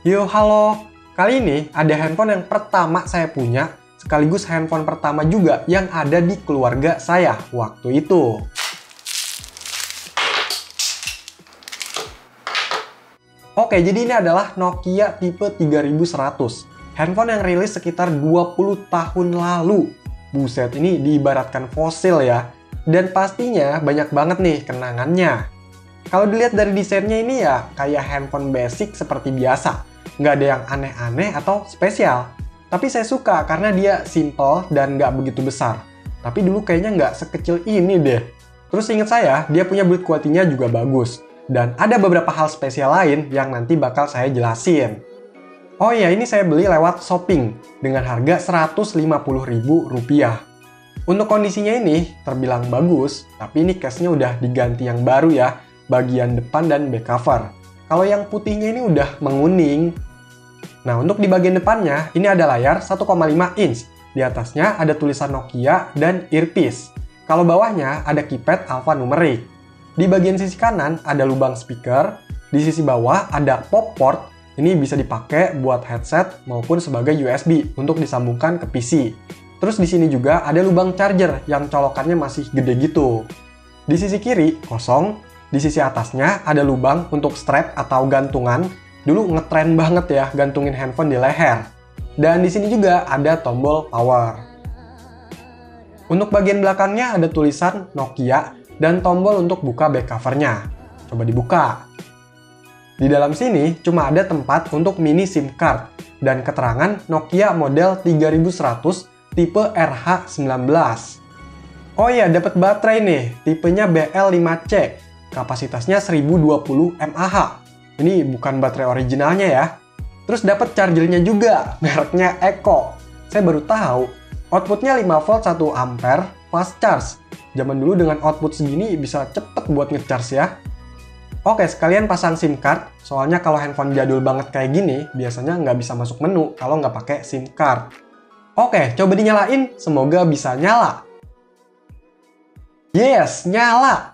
Yo, halo. Kali ini ada handphone yang pertama saya punya, sekaligus handphone pertama juga yang ada di keluarga saya waktu itu. Oke, jadi ini adalah Nokia tipe 3100. Handphone yang rilis sekitar 20 tahun lalu. Buset, ini diibaratkan fosil ya. Dan pastinya banyak banget nih kenangannya. Kalau dilihat dari desainnya ini ya kayak handphone basic seperti biasa. Nggak ada yang aneh-aneh atau spesial. Tapi saya suka karena dia simple dan nggak begitu besar. Tapi dulu kayaknya nggak sekecil ini deh. Terus ingat saya, dia punya build quality-nya juga bagus. Dan ada beberapa hal spesial lain yang nanti bakal saya jelasin. Oh iya, ini saya beli lewat shopping dengan harga Rp150.000. Untuk kondisinya ini terbilang bagus, tapi ini case-nya udah diganti yang baru ya, bagian depan dan back cover. Kalau yang putihnya ini udah menguning. Nah, untuk di bagian depannya, ini ada layar 1,5 inch. Di atasnya ada tulisan Nokia dan earpiece. Kalau bawahnya ada keypad alphanumeric. Di bagian sisi kanan ada lubang speaker. Di sisi bawah ada pop port. Ini bisa dipakai buat headset maupun sebagai USB untuk disambungkan ke PC. Terus di sini juga ada lubang charger yang colokannya masih gede gitu. Di sisi kiri kosong, di sisi atasnya ada lubang untuk strap atau gantungan. Dulu ngetren banget ya gantungin handphone di leher. Dan di sini juga ada tombol power. Untuk bagian belakangnya ada tulisan Nokia dan tombol untuk buka back covernya. Coba dibuka. Di dalam sini cuma ada tempat untuk mini SIM card dan keterangan Nokia model 3100 tipe RH19. Oh iya, dapat baterai nih, tipenya BL5C. Kapasitasnya 1020 mAh. Ini bukan baterai originalnya ya. Terus dapat chargernya juga, mereknya Eko. Saya baru tahu, outputnya 5 volt 1 ampere, fast charge. Zaman dulu dengan output segini bisa cepet buat ngecharge ya. Oke, sekalian pasang SIM card, soalnya kalau handphone jadul banget kayak gini, biasanya nggak bisa masuk menu kalau nggak pakai SIM card. Oke, coba dinyalain, semoga bisa nyala. Yes, nyala!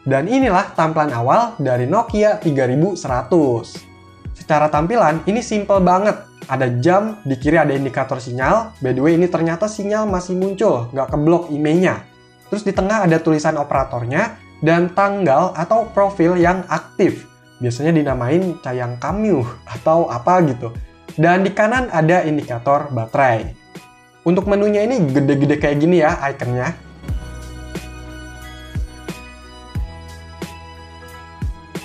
Dan inilah tampilan awal dari Nokia 3100. Secara tampilan, ini simple banget. Ada jam, di kiri ada indikator sinyal. By the way, ini ternyata sinyal masih muncul, nggak keblok IMEI-nya. Terus di tengah ada tulisan operatornya, dan tanggal atau profil yang aktif. Biasanya dinamain Cayang Kamyu atau apa gitu. Dan di kanan ada indikator baterai. Untuk menunya ini gede-gede kayak gini ya ikonnya.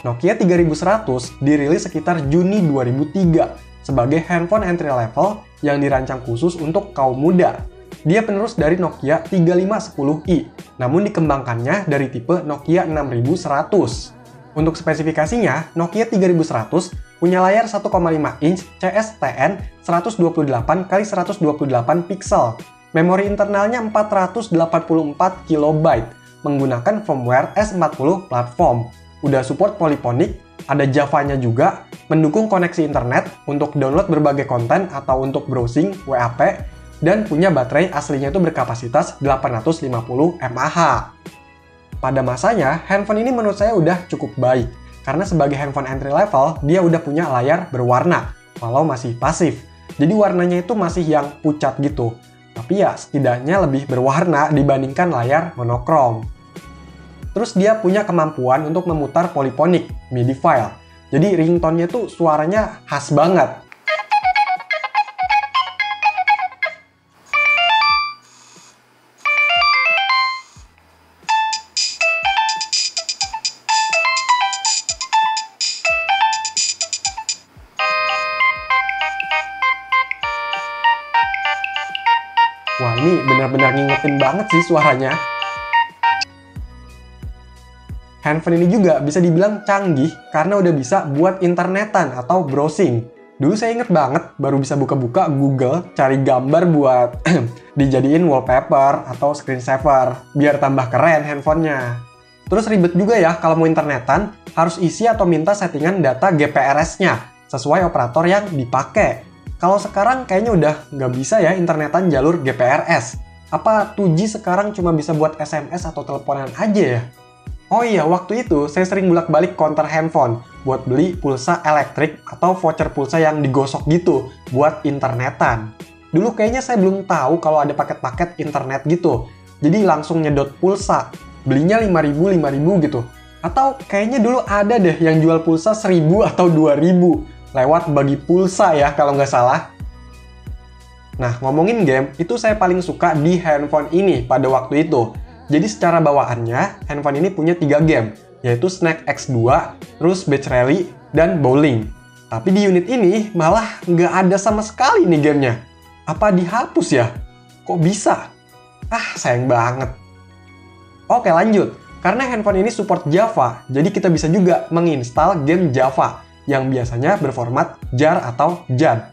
Nokia 3100 dirilis sekitar Juni 2003 sebagai handphone entry level yang dirancang khusus untuk kaum muda. Dia penerus dari Nokia 3510i, namun dikembangkannya dari tipe Nokia 6100. Untuk spesifikasinya, Nokia 3100 punya layar 1,5 inch CSTN 128x128 pixel. Memori internalnya 484 KB, menggunakan firmware S40 platform. Udah support polyphonic, ada Java-nya juga, mendukung koneksi internet untuk download berbagai konten atau untuk browsing WAP, dan punya baterai aslinya itu berkapasitas 850 mAh. Pada masanya, handphone ini menurut saya udah cukup baik. Karena sebagai handphone entry level, dia udah punya layar berwarna, walau masih pasif. Jadi warnanya itu masih yang pucat gitu. Tapi ya setidaknya lebih berwarna dibandingkan layar monokrom. Terus dia punya kemampuan untuk memutar polyphonic, MIDI file. Jadi ringtone-nya tuh suaranya khas banget. Wah, ini benar-benar ngingetin banget sih suaranya. Handphone ini juga bisa dibilang canggih karena udah bisa buat internetan atau browsing. Dulu saya inget banget baru bisa buka-buka Google, cari gambar buat dijadiin wallpaper atau screensaver, biar tambah keren handphonenya. Terus ribet juga ya kalau mau internetan, harus isi atau minta settingan data GPRS-nya, sesuai operator yang dipakai. Kalau sekarang kayaknya udah nggak bisa ya internetan jalur GPRS. Apa 2G sekarang cuma bisa buat SMS atau teleponan aja ya? Oh iya, waktu itu saya sering bolak-balik counter handphone buat beli pulsa elektrik atau voucher pulsa yang digosok gitu buat internetan. Dulu kayaknya saya belum tahu kalau ada paket-paket internet gitu. Jadi langsung nyedot pulsa. Belinya 5.000 gitu. Atau kayaknya dulu ada deh yang jual pulsa 1.000 atau 2.000. Lewat bagi pulsa ya kalau nggak salah. Nah, ngomongin game, itu saya paling suka di handphone ini pada waktu itu. Jadi secara bawaannya, handphone ini punya 3 game, yaitu Snack X2, terus Beach Rally, dan Bowling. Tapi di unit ini malah nggak ada sama sekali nih gamenya. Apa dihapus ya? Kok bisa? Ah, sayang banget. Oke, lanjut. Karena handphone ini support Java, jadi kita bisa juga menginstal game Java yang biasanya berformat jar atau JAR.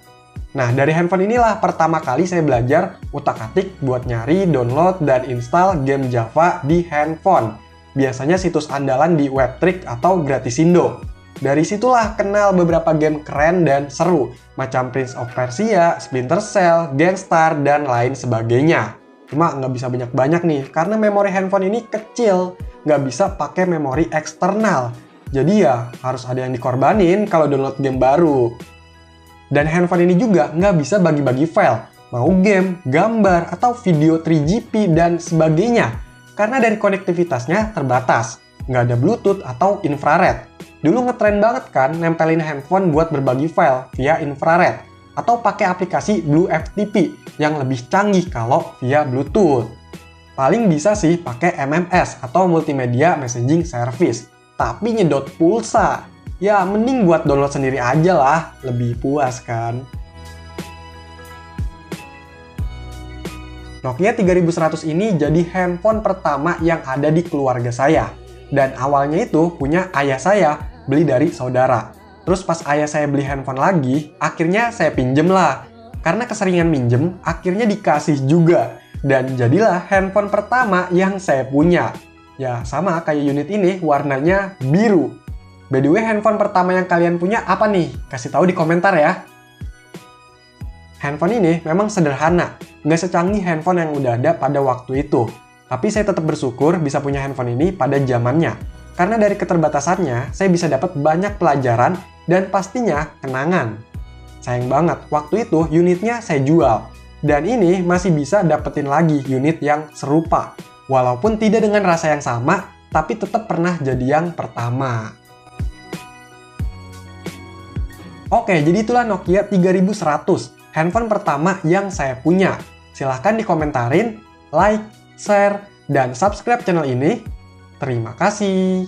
Nah, dari handphone inilah pertama kali saya belajar utak-atik buat nyari, download, dan install game Java di handphone. Biasanya situs andalan di Webtrick atau Gratissindo. Dari situlah kenal beberapa game keren dan seru, macam Prince of Persia, Splinter Cell, Gangstar, dan lain sebagainya. Cuma nggak bisa banyak-banyak nih, karena memori handphone ini kecil, nggak bisa pakai memori eksternal. Jadi ya, harus ada yang dikorbanin kalau download game baru. Dan handphone ini juga nggak bisa bagi-bagi file, mau game, gambar, atau video 3GP, dan sebagainya. Karena dari konektivitasnya terbatas, nggak ada Bluetooth atau infrared. Dulu ngetren banget kan nempelin handphone buat berbagi file via infrared, atau pakai aplikasi Blue FTP yang lebih canggih kalau via Bluetooth. Paling bisa sih pakai MMS atau Multimedia Messaging Service, tapi nyedot pulsa. Ya, mending buat download sendiri aja lah, lebih puas kan. Nokia 3100 ini jadi handphone pertama yang ada di keluarga saya. Dan awalnya itu punya ayah saya, beli dari saudara. Terus pas ayah saya beli handphone lagi, akhirnya saya pinjem lah. Karena keseringan minjem, akhirnya dikasih juga. Dan jadilah handphone pertama yang saya punya. Ya, sama kayak unit ini, warnanya biru. By the way, handphone pertama yang kalian punya apa nih? Kasih tahu di komentar ya. Handphone ini memang sederhana, nggak secanggih handphone yang udah ada pada waktu itu. Tapi saya tetap bersyukur bisa punya handphone ini pada zamannya. Karena dari keterbatasannya, saya bisa dapat banyak pelajaran dan pastinya kenangan. Sayang banget, waktu itu unitnya saya jual. Dan ini masih bisa dapetin lagi unit yang serupa. Walaupun tidak dengan rasa yang sama, tapi tetap pernah jadi yang pertama. Oke, jadi itulah Nokia 3100, handphone pertama yang saya punya. Silahkan dikomentarin, like, share, dan subscribe channel ini. Terima kasih.